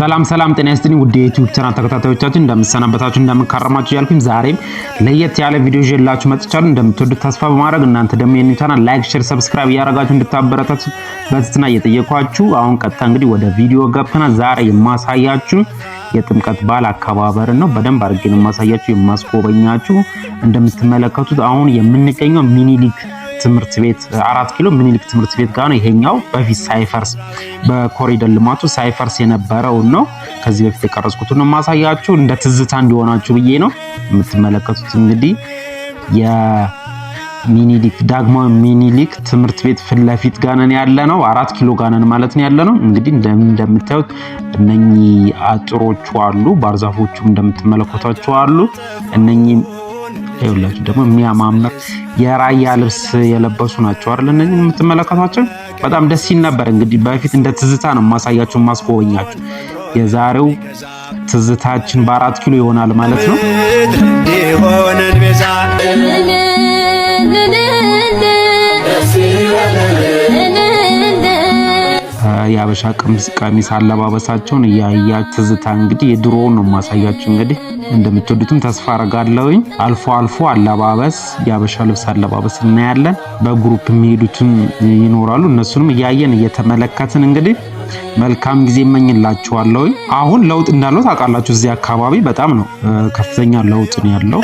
ሰላም ጤና ይስጥልኝ ውድ የዩቲዩብ ቻናል ተከታታዮቻችን እንደምሰናበታችሁ እንደምንካረማችሁ ያልኩኝ ዛሬም ለየት ያለ ቪዲዮ ይዤላችሁ መጥቻለሁ። እንደምትወዱት ተስፋ በማድረግ እናንተ ደግሞ ይህንን ቻናል ላይክ፣ ሼር፣ ሰብስክራይብ ያደረጋችሁ እንድታበረታቱ በትህትና እየጠየኳችሁ አሁን ቀጥታ እንግዲህ ወደ ቪዲዮ ገብተናል። ዛሬ የማሳያችሁ የጥምቀት በዓል አከባበር ነው። በደንብ አድርጌ ነው የማሳያችሁ የማስጎበኛችሁ። እንደምትመለከቱት አሁን የምንገኘው ሚኒሊክ ትምህርት ቤት 4 ኪሎ ሚኒሊክ ትምህርት ቤት ጋር ነው። ይሄኛው በፊት ሳይፈርስ በኮሪደር ልማቱ ሳይፈርስ የነበረው ነው። ከዚህ በፊት የቀረጽኩት ነው ማሳያችሁ እንደ ትዝታ እንዲሆናችሁ ብዬ ነው። የምትመለከቱት እንግዲህ የሚኒሊክ ዳግማዊ ሚኒሊክ ትምህርት ቤት ፊት ለፊት ጋር ነን ያለነው 4 ኪሎ ጋር ነን ማለት ነው ያለነው። እንግዲህ እንደምታዩት እነኚህ አጥሮቹ አሉ፣ ባርዛፎቹም እንደምትመለከቷቸው አሉ። እነኚህ ይኸውላችሁ ደግሞ የሚያማምር የራያ ልብስ የለበሱ ናቸው አይደል? እነዚህ የምትመለከቷቸው በጣም ደስ ይል ነበር። እንግዲህ በፊት እንደ ትዝታ ነው ማሳያችሁ ማስጎበኛችሁ። የዛሬው ትዝታችን በ4 ኪሎ ይሆናል ማለት ነው። የአበሻ ቀሚስ አለባበሳቸውን እያያ ትዝታ እንግዲህ የድሮውን ነው ማሳያችሁ። እንግዲህ እንደምትወዱትም ተስፋ አረጋለሁኝ። አልፎ አለባበስ የአበሻ ልብስ አለባበስ እናያለን። በግሩፕ የሚሄዱትን ይኖራሉ። እነሱንም እያየን እየተመለከትን እንግዲህ መልካም ጊዜ እመኝላችኋለሁ። አሁን ለውጥ እንዳለው ታውቃላችሁ። እዚህ አካባቢ በጣም ነው ከፍተኛ ለውጥ ነው ያለው።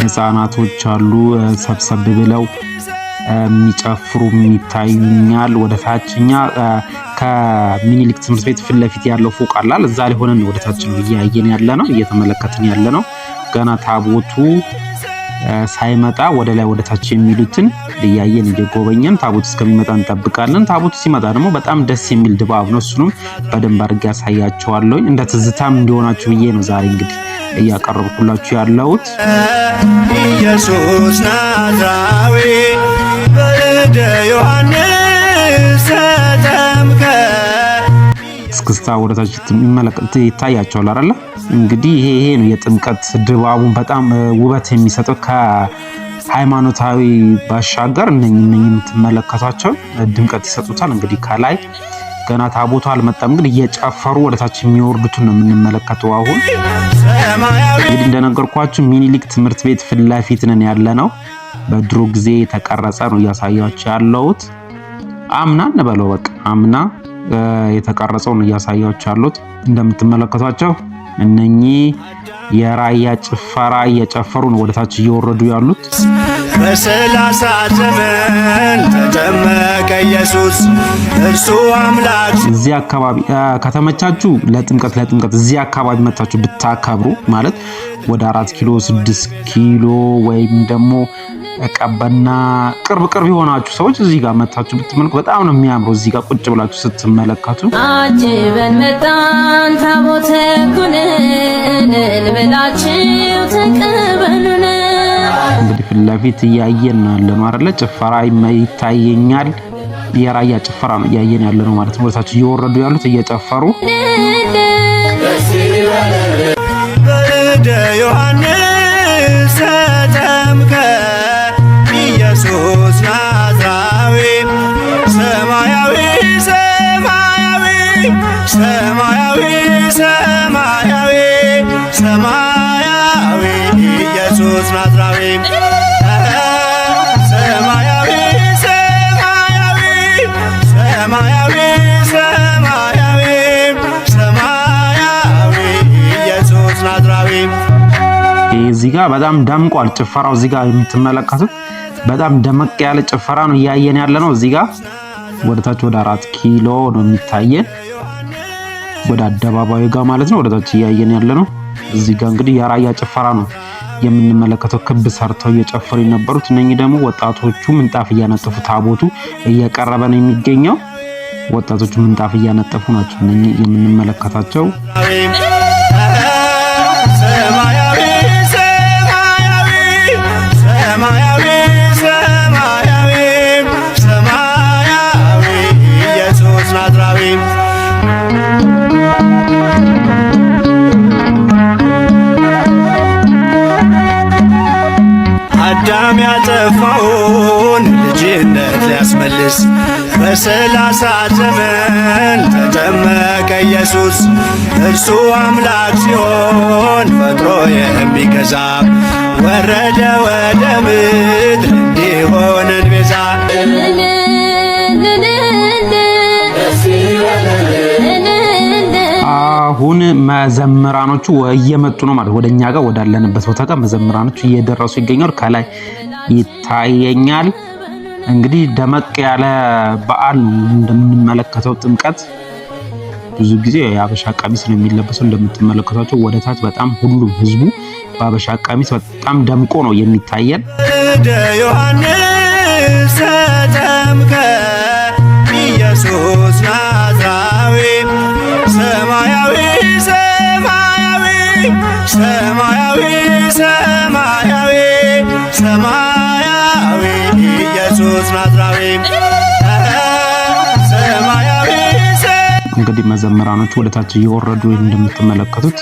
ህፃናቶች አሉ ሰብሰብ ብለው የሚጨፍሩ የሚታዩኛል። ወደ ታችኛ ከሚኒሊክ ትምህርት ቤት ፊት ለፊት ያለው ፎቅ አላል እዛ ላይ ሆነን ወደ ታች ነው እያየን ያለ ነው እየተመለከትን ያለ ነው። ገና ታቦቱ ሳይመጣ ወደ ላይ ወደ ታች የሚሉትን እያየን እየጎበኘን ታቦቱ እስከሚመጣ እንጠብቃለን። ታቦቱ ሲመጣ ደግሞ በጣም ደስ የሚል ድባብ ነው። እሱንም በደንብ አድርጌ ያሳያቸዋለሁ እንደ ትዝታም እንዲሆናችሁ ብዬ ነው ዛሬ እንግዲህ እያቀረብኩላችሁ ያለሁት። ኢየሱስ ናዝራዊ በእደ ዮሐንስ ተጠምቀ እስክስታ ወደታች ይታያቸዋል አይደል? እንግዲህ ይሄ ነው የጥምቀት ድባቡን በጣም ውበት የሚሰጠው። ከሃይማኖታዊ ባሻገር እነኚህ የምትመለከቷቸው ድምቀት ይሰጡታል። እንግዲህ ከላይ ገና ታቦቱ አልመጣም፣ ግን እየጨፈሩ ወደታች የሚወርዱትን ነው የምንመለከተው። አሁን እንግዲህ እንደነገርኳችሁ ሚኒሊክ ትምህርት ቤት ፊት ለፊት ነን ያለነው። በድሮ ጊዜ የተቀረጸ ነው እያሳያችሁ ያለሁት። አምና እንበለው በቃ አምና የተቀረጸው ነው እያሳያችሁ ያለሁት። እንደምትመለከቷቸው እነኚህ የራያ ጭፈራ እየጨፈሩ ነው ወደታች እየወረዱ ያሉት። በ30 ዘመን ተጠመቀ ኢየሱስ እርሱ አምላክ። እዚህ አካባቢ ከተመቻችሁ ለጥምቀት እዚህ አካባቢ መጣችሁ ብታከብሩ ማለት ወደ 4 ኪሎ 6 ኪሎ ወይም ደግሞ ቀበና ቅርብ የሆናችሁ ሰዎች እዚህ ጋር መጣችሁ ብትመለከቱ በጣም ነው የሚያምረው። እዚህ ጋር ቁጭ ብላችሁ ስትመለከቱ አጅበን መጣን ታቦተ ኩነን ልበላችሁ ተቀበሉን። እንግዲህ ፊት ለፊት እያየን ያለነው አይደለ? ጭፈራ ይታየኛል። የራያ ጭፈራ ነው እያየን ያለነው ማለት ነው። ወደታች እየወረዱ ያሉት እየጨፈሩ በእደ ዮሐንስ ተጠምቀ ኢየሱስ ናዝራዊ ሰማያዊ ኢየሱስ ናዝራዊ ኢየሱስ ናዝራዊ። እዚህ ጋር በጣም ደምቋል ጭፈራው። እዚህ ጋር የምትመለከቱት በጣም ደመቅ ያለ ጭፈራ ነው እያየን ያለ ነው። እዚህ ጋር ወደታች ወደ 4 ኪሎ ነው የሚታየን ወደ አደባባዩ ጋር ማለት ነው። ወደታች እያየን ያለ ነው። እዚህ ጋር እንግዲህ የራያ ጭፈራ ነው የምንመለከተው። ክብ ሰርተው እየጨፈሩ የነበሩት እነኚህ ደግሞ ወጣቶቹ ምንጣፍ እያነጠፉ ታቦቱ እየቀረበ ነው የሚገኘው። ወጣቶቹ ምንጣፍ እያነጠፉ ናቸው እነኚህ የምንመለከታቸው። ኢየሱስ ናዝራዊ አዳም ያጠፋውን ልጅነት ሊያስመልስ በ30 ዘመን ተጠመቀ ኢየሱስ እርሱ አምላክ ሲሆን ፈጥሮ የሚገዛ ወረደ ወደ ምድር እንዲሆነን ቤዛ። አሁን መዘምራኖቹ እየመጡ ነው ማለት ወደኛ ጋር ወዳለንበት ቦታ ጋር መዘምራኖቹ እየደረሱ ይገኛሉ። ከላይ ይታየኛል እንግዲህ ደመቅ ያለ በዓል ነው እንደምንመለከተው። ጥምቀት ብዙ ጊዜ የአበሻ ቀሚስ ነው የሚለበሰው እንደምትመለከቷቸው። ወደታች በጣም ሁሉም ህዝቡ በአበሻ ቀሚስ በጣም ደምቆ ነው የሚታየን። ዮሐንስ ተጠምቀ ኢየሱስ ናዝራዊ ሰማያዊ ሰማያዊ ሰማያዊ ሰማያዊ ሰማያዊ ኢየሱስ ናዝራዊ ሰማያዊ። እንግዲህ መዘምራኖቹ ወደታች እየወረዱ እንደምትመለከቱት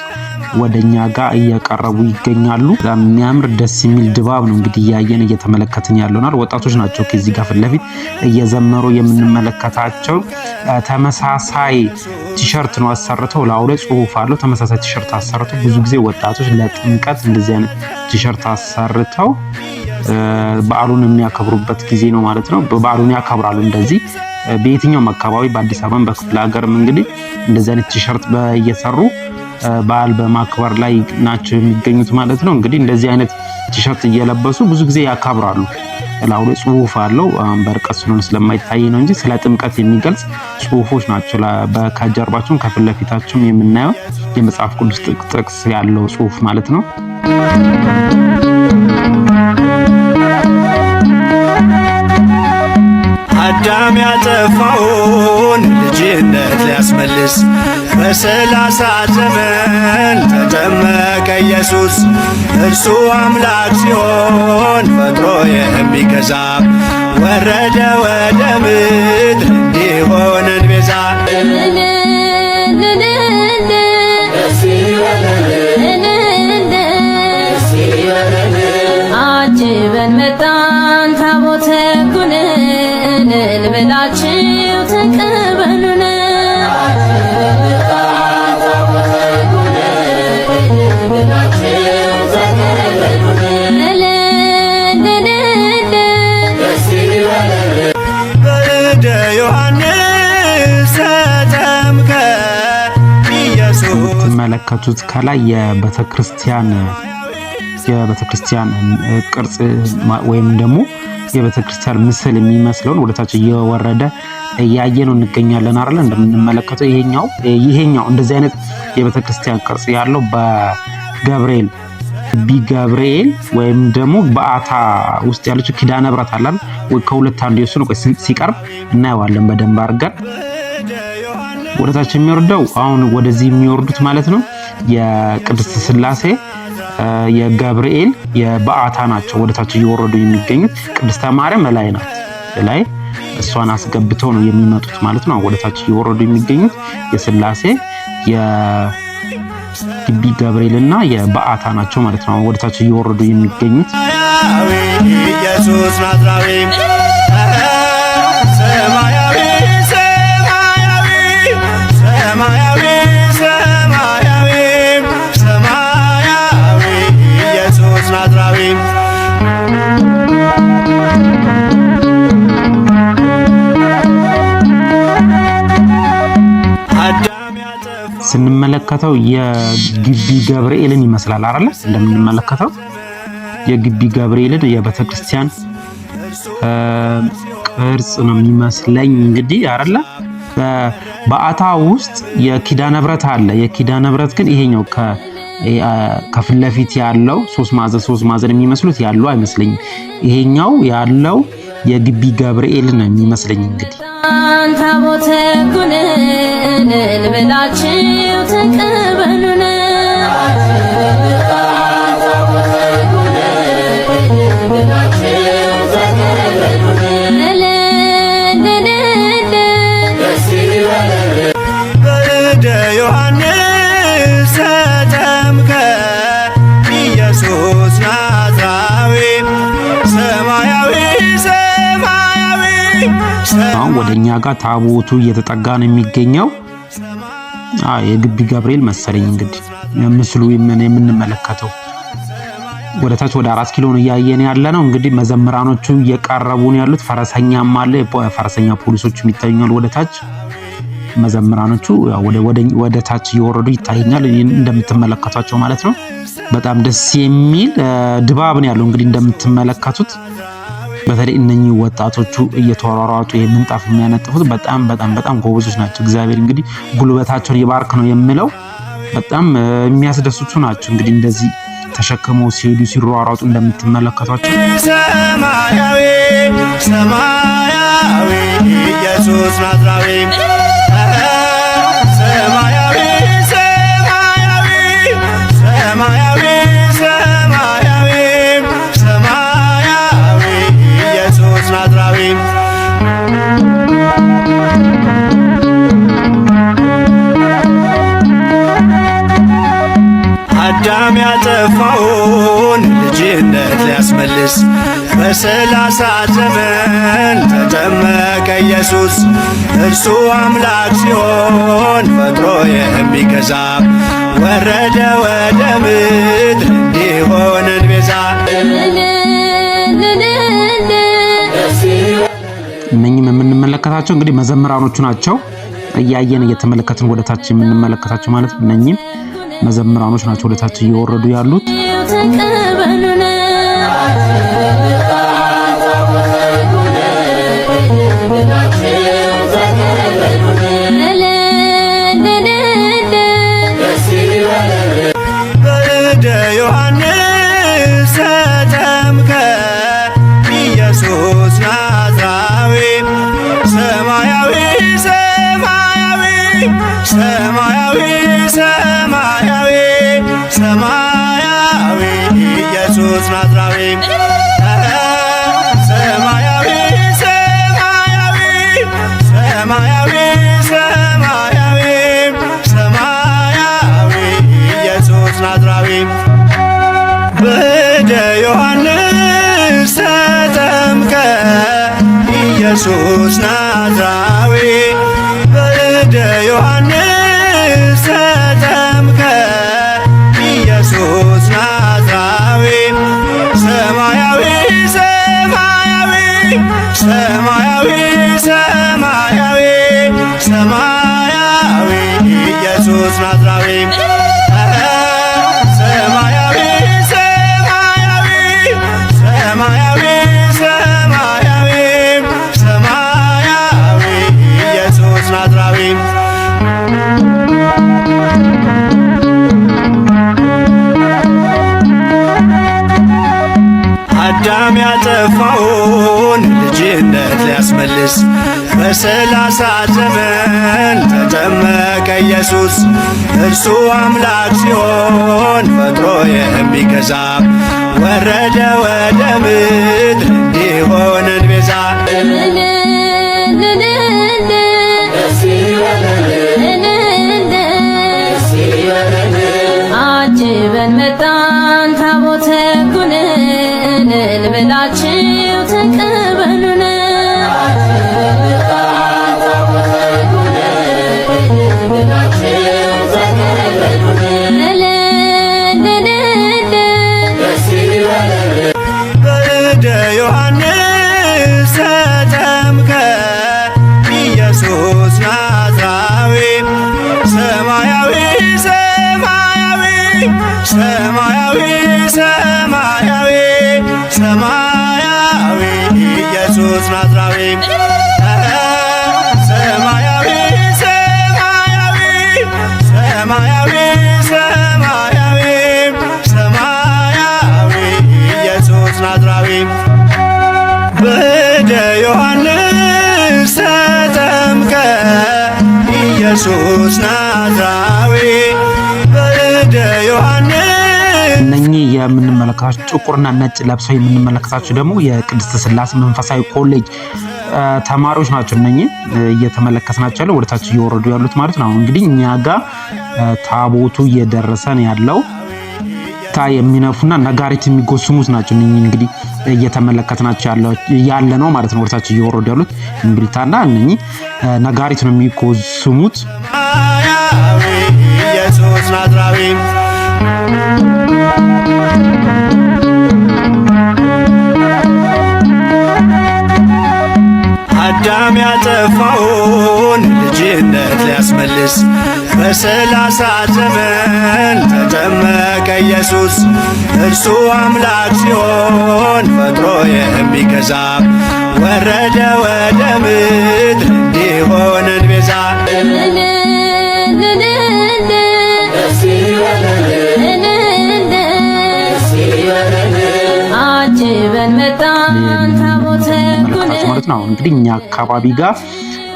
ወደኛ ጋር እየቀረቡ ይገኛሉ። በጣም የሚያምር ደስ የሚል ድባብ ነው እንግዲህ እያየን እየተመለከትን ያለውናል። ወጣቶች ናቸው ከዚህ ጋር ፊት ለፊት እየዘመሩ የምንመለከታቸው። ተመሳሳይ ቲሸርት ነው አሰርተው ላዩ ላይ ጽሁፍ አለው። ተመሳሳይ ቲሸርት አሰርተው ብዙ ጊዜ ወጣቶች ለጥምቀት እንደዚህ አይነት ቲሸርት አሰርተው በዓሉን የሚያከብሩበት ጊዜ ነው ማለት ነው። በዓሉን ያከብራሉ እንደዚህ በየትኛውም አካባቢ በአዲስ አበባ በክፍለ ሀገርም እንግዲህ እንደዚህ አይነት ቲሸርት እየሰሩ በዓል በማክበር ላይ ናቸው የሚገኙት ማለት ነው። እንግዲህ እንደዚህ አይነት ቲሸርት እየለበሱ ብዙ ጊዜ ያከብራሉ። ላዩ ላይ ጽሁፍ አለው። በርቀት ስለሆነ ስለማይታይ ነው እንጂ ስለ ጥምቀት የሚገልጽ ጽሁፎች ናቸው። ከጀርባቸውም ከፊት ለፊታቸውም የምናየው የመጽሐፍ ቅዱስ ጥቅስ ያለው ጽሁፍ ማለት ነው። አዳም ያጠፋውን ልጅነት ሊያስመልስ በ30 ዘመን ተጠመቀ ኢየሱስ እርሱ አምላክ ሲሆን ፈጥሮ የሚገዛ ወረደ ወደ ምድር እንዲሆነን ቤዛ። አጅበን መጣን ታቦተ ሕጉን ብላችሁ ተቀበሉን። በእደ ዮሐንስ ተጠምቀ ኢየሱስ። የምትመለከቱት ከላይ የቤተክርስቲያን ቅርጽ ወይም ደግሞ የቤተክርስቲያን ምስል የሚመስለውን ወደታች እየወረደ እያየነው እንገኛለን አይደል? እንደምንመለከተው ይሄኛው እንደዚህ አይነት የቤተክርስቲያን ቅርጽ ያለው በገብርኤል ገብርኤል ወይም ደግሞ በአታ ውስጥ ያለችው ኪዳነ ምሕረት አላል ወይ ከሁለት አንዱ የሱ ነው። ሲቀርብ እናየዋለን በደንብ አድርገን። ወደታች የሚወርደው አሁን ወደዚህ የሚወርዱት ማለት ነው የቅድስት ሥላሴ የገብርኤል የበዓታ ናቸው ወደታች እየወረዱ የሚገኙት። ቅድስተ ማርያም ላይ ናት ላይ እሷን አስገብተው ነው የሚመጡት ማለት ነው። ወደታች እየወረዱ የሚገኙት የሥላሴ የግቢ ገብርኤልና የበዓታ ናቸው ማለት ነው ወደታች እየወረዱ የሚገኙት። ኢየሱስ ናዝራዊ ሰማያዊ ሰማያዊ ሰማያዊ ሰማያዊ ሰማያዊ ኢየሱስ ናዝራዊ። ስንመለከተው የግቢ ገብርኤልን ይመስላል አይደል? እንደምንመለከተው የግቢ ገብርኤልን የቤተክርስቲያን ቅርጽ ነው የሚመስለኝ እንግዲህ አይደል? በአታ ውስጥ የኪዳነ ምሕረት አለ። የኪዳነ ምሕረት ግን ይሄኛው ከፊት ለፊት ያለው ሶስት ማዕዘን የሚመስሉት ያለው አይመስለኝም። ይሄኛው ያለው የግቢ ገብርኤል ነው የሚመስለኝ እንግዲህ ታቦተ ሕጉን ብላችሁ ተቀበሉን። በእደ ዮሐንስ ተጠምቀ ኢየሱስ ናዝራዊ ሰማያዊ ሰማያዊ። አሁን ወደ ወደኛ ጋር ታቦቱ እየተጠጋ ነው የሚገኘው። የግቢ ገብርኤል መሰለኝ እንግዲህ ምስሉ የምንመለከተው ወደ ታች ወደ 4 ኪሎ ነው እያየን ያለ ነው። እንግዲህ መዘምራኖቹ እየቀረቡ ነው ያሉት። ፈረሰኛም አለ፣ ፈረሰኛ ፖሊሶች ይታዩኛል ወደ ታች። መዘምራኖቹ ወደ ታች እየወረዱ ይታየኛል እንደምትመለከቷቸው ማለት ነው። በጣም ደስ የሚል ድባብ ነው ያለው እንግዲህ እንደምትመለከቱት። በተለይ እነኚህ ወጣቶቹ እየተወራራጡ ምንጣፍ የሚያነጥፉት በጣም ጎበዞች ናቸው። እግዚአብሔር እንግዲህ ጉልበታቸውን ይባርክ ነው የሚለው። በጣም የሚያስደስቱ ናቸው። እንግዲህ እንደዚህ ተሸክመው ሲሄዱ ሲሯሯጡ እንደምትመለከቷቸው ሰማያዊ ሰማያዊ ኢየሱስ ናዝራዊ ሰማያዊ ሰማያዊ ሰማያዊ ሰማያዊ ሰማያዊ ኢየሱስ ናዝራዊ አዳም ያጠፋውን ልጅነት ሊያስመልስ በ30 ዘመን ተጠመቀ ኢየሱስ። እርሱ አምላክ ሲሆን ፈጥሮ የሚገዛ ወረደ ወደ ምድር እንዲሆነን ቤዛ። እነኚህም የምንመለከታቸው እንግዲህ መዘምራኖቹ ናቸው። እያየን እየተመለከትን ወደታች የምንመለከታቸው ማለት ነው። እነኚህም መዘምራኖች ናቸው ወደ ታች እየወረዱ ያሉት። በእደ ዮሐንስ ተጠምቀ ኢየሱስ ናዝራዊ ሰማያዊ ሰማያዊ ሰማያዊ ሰማያዊ ሰማያዊ ኢየሱስ ናዝራዊ ሰማያዊ ሰማያዊ ሰማያዊ ሰማያዊ ሰማያዊ ኢየሱስ ናዝራዊ በእደ ዮሐንስ ተጠምቀ ኢየሱስ ናዝራዊ በእደ ዮሐንስ ተጠምቀ ኢየሱስ ናዝራዊ ሰማያዊ ሰማያዊ ሰማያዊ ሰማያዊ ሰማያዊ ኢየሱስ ናዝራዊ ሰማያዊ ሰማያዊ ሰማያዊ ሰማያዊ ሰማያዊ ኢየሱስ ናዝራዊ አዳም ያጠፋውን ልጅነት ሊያስመልስ በ30 ዘመን ተጠመቀ ኢየሱስ። እርሱ አምላክ ሲሆን ፈጥሮ የሚገዛ ወረደ ወደ ምድር እንዲሆነን ቤዛ። አጅበን መጣን ታቦተ ሕጉን ብላችሁ ተቀበሉን። በእደ ዮሐንስ ተጠምቀ ኢየሱስ ናዝራዊ ሰማያዊ ሰማያዊ ሰማያዊ ሰማያዊ ሰማያዊ ኢየሱስ ናዝራዊ ሰማያዊ ሰማያዊ ሰማያዊ ሰማያዊ ሰማያዊ ኢየሱስ ናዝራዊ በእደ ዮሐንስ ተጠምቀ ኢየሱስ ናዝራዊ በእደ ዮሐንስ። እነኚህ የምንመለከታቸው ጥቁርና ነጭ ለብሰው የምንመለከታቸው ደግሞ የቅድስት ሥላሴ መንፈሳዊ ኮሌጅ ተማሪዎች ናቸው። እነኚህ እየተመለከትናቸው ያለው ወደታች እየወረዱ ያሉት ማለት ነው። እንግዲህ እኛ ጋር ታቦቱ እየደረሰ ነው ያለው። የሚነፉና ነጋሪት የሚጎስሙት ናቸው። እነኚህ እንግዲህ እየተመለከትናቸው ያለ ነው ማለት ነው። ወደታች እየወረዱ ያሉት እምቢልታና እነኚህ ነጋሪት ነው የሚቆስሙት። ኢየሱስ ናዝራዊ አዳም ያጠፋውን ልጅነት ሊያስመልስ በ30 ዘመን ተጠመቀ ኢየሱስ። እርሱ አምላክ ሲሆን ፈጥሮ የሚገዛ ወረደ ወደ ምድር እንዲሆነን ቤዛ። አጅበን መጣን ታቦተ ማለት ነው። እንግዲህ እኛ አካባቢ ጋር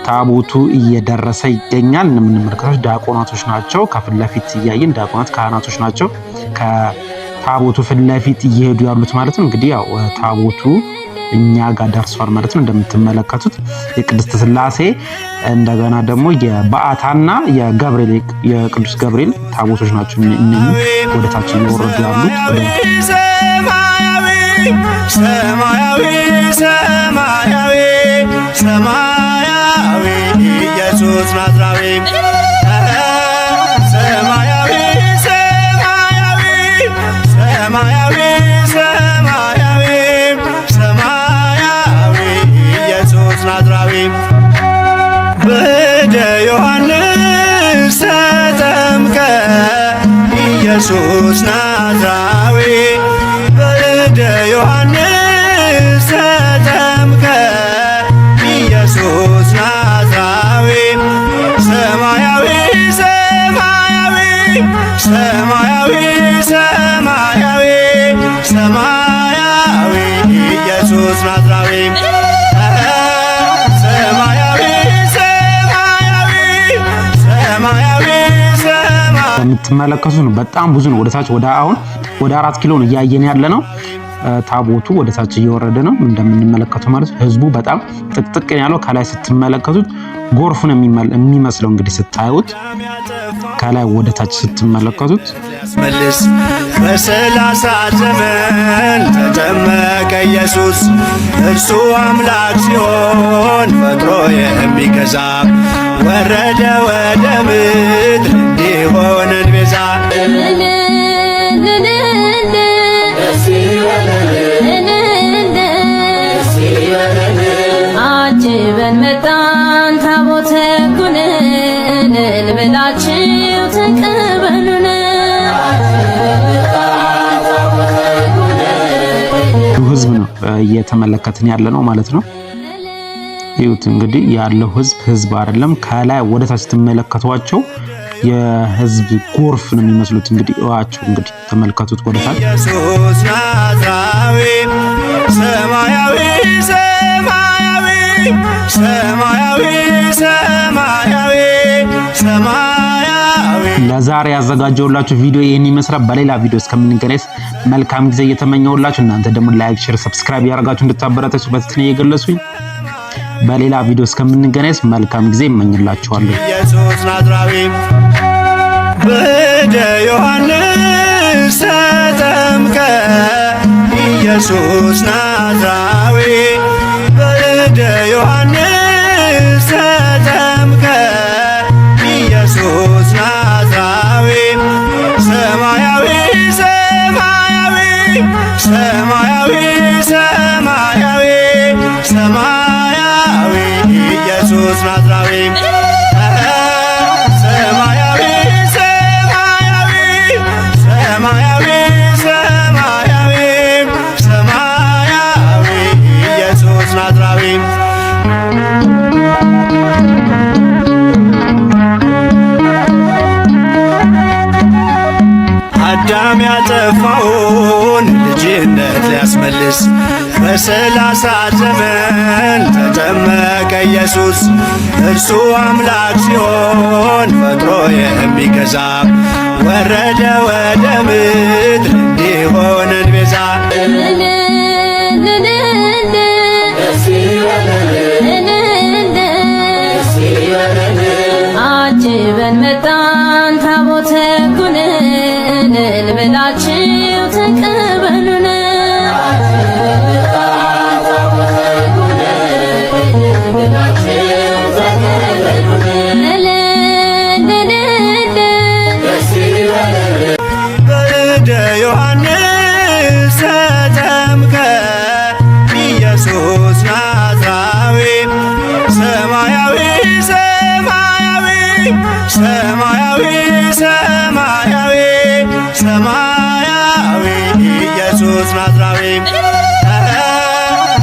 ታቦቱ እየደረሰ ይገኛል። የምንመለከታቸው ዲያቆናቶች ናቸው። ከፊት ለፊት እያየን ዲያቆናት ካህናቶች ናቸው ከታቦቱ ፊት ለፊት እየሄዱ ያሉት ማለት ነው። እንግዲህ ያው ታቦቱ እኛ ጋር ደርሷል ማለት ነው። እንደምትመለከቱት የቅድስት ሥላሴ እንደገና ደግሞ የበዓታና የገብርኤል የቅዱስ ገብርኤል ታቦቶች ናቸው። ወደታች እየወረዱ ያሉት ሰማያዊ ሰማያዊ ሰማያዊ ኢየሱስ ናዝራዊ ሰማያዊ ሰማያዊ ሰማያዊ ሰማያዊ ሰማያዊ ኢየሱስ ናዝራዊ በእደ ዮሐንስ ተጠምቀ ኢየሱስ ናዝራዊ በእደ ዮሐንስ ተጠምቀ ኢየሱስ ናዝራዊ ሰማያዊ ሰማያዊ ሰማያዊ ሰማያዊ ሰማያዊ ኢየሱስ ናዝራዊ ሰማያዊ ሰማያዊ ሰማያዊ የምትመለከቱት ነው። በጣም ብዙ ነው። ወደታች ወደ 4 ኪሎ ነው እያየን ያለ ነው። ታቦቱ ወደታች እየወረደ ነው እንደምንመለከተው ማለት ነው። ህዝቡ በጣም ጥቅጥቅ ያለው ከላይ ስትመለከቱት ጎርፍ ነው የሚመስለው። እንግዲህ ስታዩት ከላይ ወደታች ስትመለከቱት መልስ በ30 ዘመን ተጠመቀ ኢየሱስ። እርሱ አምላክ ሲሆን ፈጥሮ የሚገዛ ወረደ ወደ ምድር እንዲሆነን ቤዛ። አጅበን መጣን ታቦተ ጉንን ብላችሁ ተቀበሉን። ህዝብ ነው እየተመለከትን ያለ ነው ማለት ነው። ይሁት እንግዲህ ያለው ህዝብ አይደለም። ከላይ ወደታች ስትመለከቷቸው የህዝብ ጎርፍ ነው የሚመስሉት። እንግዲህ እዋቸው እንግዲህ ተመልከቱት ወደታች ኢየሱስ ናዝራዊ ሰማያዊ ሰማያዊ ሰማያዊ ሰማያዊ ሰማያዊ። ለዛሬ ያዘጋጀውላችሁ ቪዲዮ ይሄን ይመስላል። በሌላ ቪዲዮ እስከምንገናኝ መልካም ጊዜ እየተመኘሁላችሁ እናንተ ደግሞ ላይክ፣ ሼር፣ ሰብስክራይብ ያደርጋችሁ እንድታበረታችሁ በትህትና እየገለጹኝ በሌላ ቪዲዮ እስከምንገናኝ መልካም ጊዜ እመኝላችኋለሁ። ኢየሱስ ናዝራዊ በእደ ዮሐንስ ተጠምቀ ኢየሱስ ናዝራዊ በእደ ዮሐንስ ተጠምቀ ኢየሱስ ናዝራዊ ሰማያዊ ሰማያዊ ሰማያዊ ሰማያዊ ሰማያዊ ኢየሱስ ናዝራዊ ሰማያዊ ሰማያዊ ሰማያዊ ሰማያዊ ሰማያዊ ኢየሱስ ናዝራዊ አዳም ያጠፋውን ልጅነት ሊያስመልስ በ30 ዘመን ተጠመቀ ኢየሱስ። እርሱ አምላክ ሲሆን ፈጥሮ የሚገዛ ወረደ ወደ ምድር እንዲሆነን ቤዛ። አጅበን መጣን ታቦተ ጉንን ብላችሁ ተቀበሉን። ሰማያዊ ሰማያዊ ሰማያዊ ሰማያዊ ሰማያዊ ኢየሱስ ናዝራዊ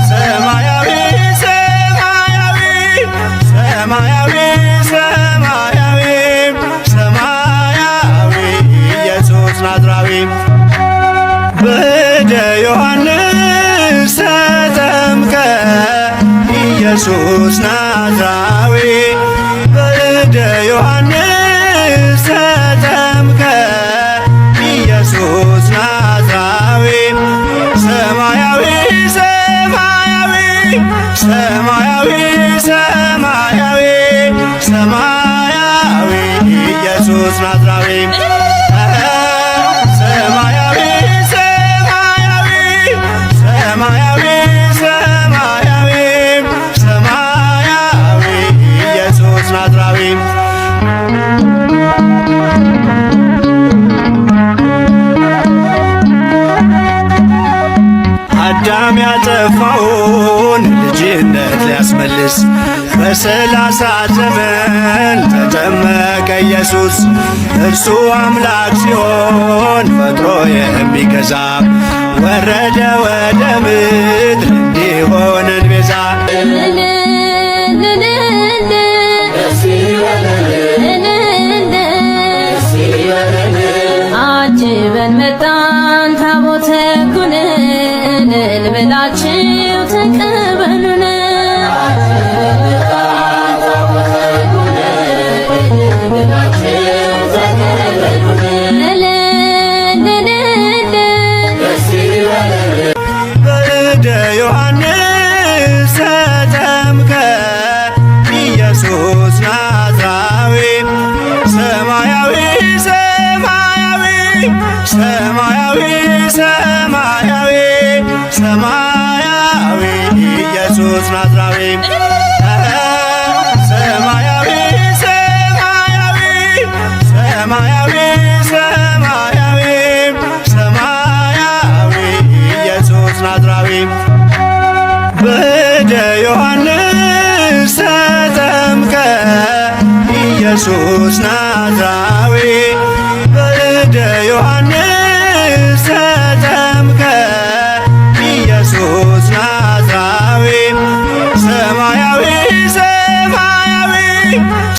ሰማያዊ ሰማያዊ ሰማያዊ ሰማያዊ ሰማያዊ ኢየሱስ ናዝራዊ በእደ ዮሐንስ ተጠምቀ ኢየሱስ ናዝራዊ በእደ ዮሐንስ ተጠምቀ ኢየሱስ ናዝራዊ ሰማያዊ ሰማያዊ ሰማያዊ ሰማያዊ ሰማያዊ ኢየሱስ ናዝራዊ ሰማያዊ ሰማያዊ ሰማያዊ ሰማያዊ ሰማያዊ ኢየሱስ ናዝራዊ አዳም ያጠፋውን ልጅነት ሊያስመልስ በ30 ዘመን ተጠመቀ ኢየሱስ። እርሱ አምላክ ሲሆን ፈጥሮ የሚገዛ ወረደ ወደ ምድር እንዲሆነን ቤዛ። አጅበን መጣን ታቦተ ሕጉን ብላችሁ ተቀበሉን። በእደ ዮሐንስ ተጠምቀ ኢየሱስ ናዝራዊ ሰማያዊ ሰማያዊ ሰማያዊ ሰማያዊ ሰማያዊ ኢየሱስ ናዝራዊ ሰማያዊ ሰማያዊ ሰማያዊ ሰማያዊ ሰማያዊ ኢየሱስ ናዝራዊ በእደ ዮሐንስ ተጠምቀ ኢየሱስ ናዝራዊ በእደ ዮሐንስ ተጠምቀ ኢየሱስ ናዝራዊ ሰማያዊ ሰማያዊ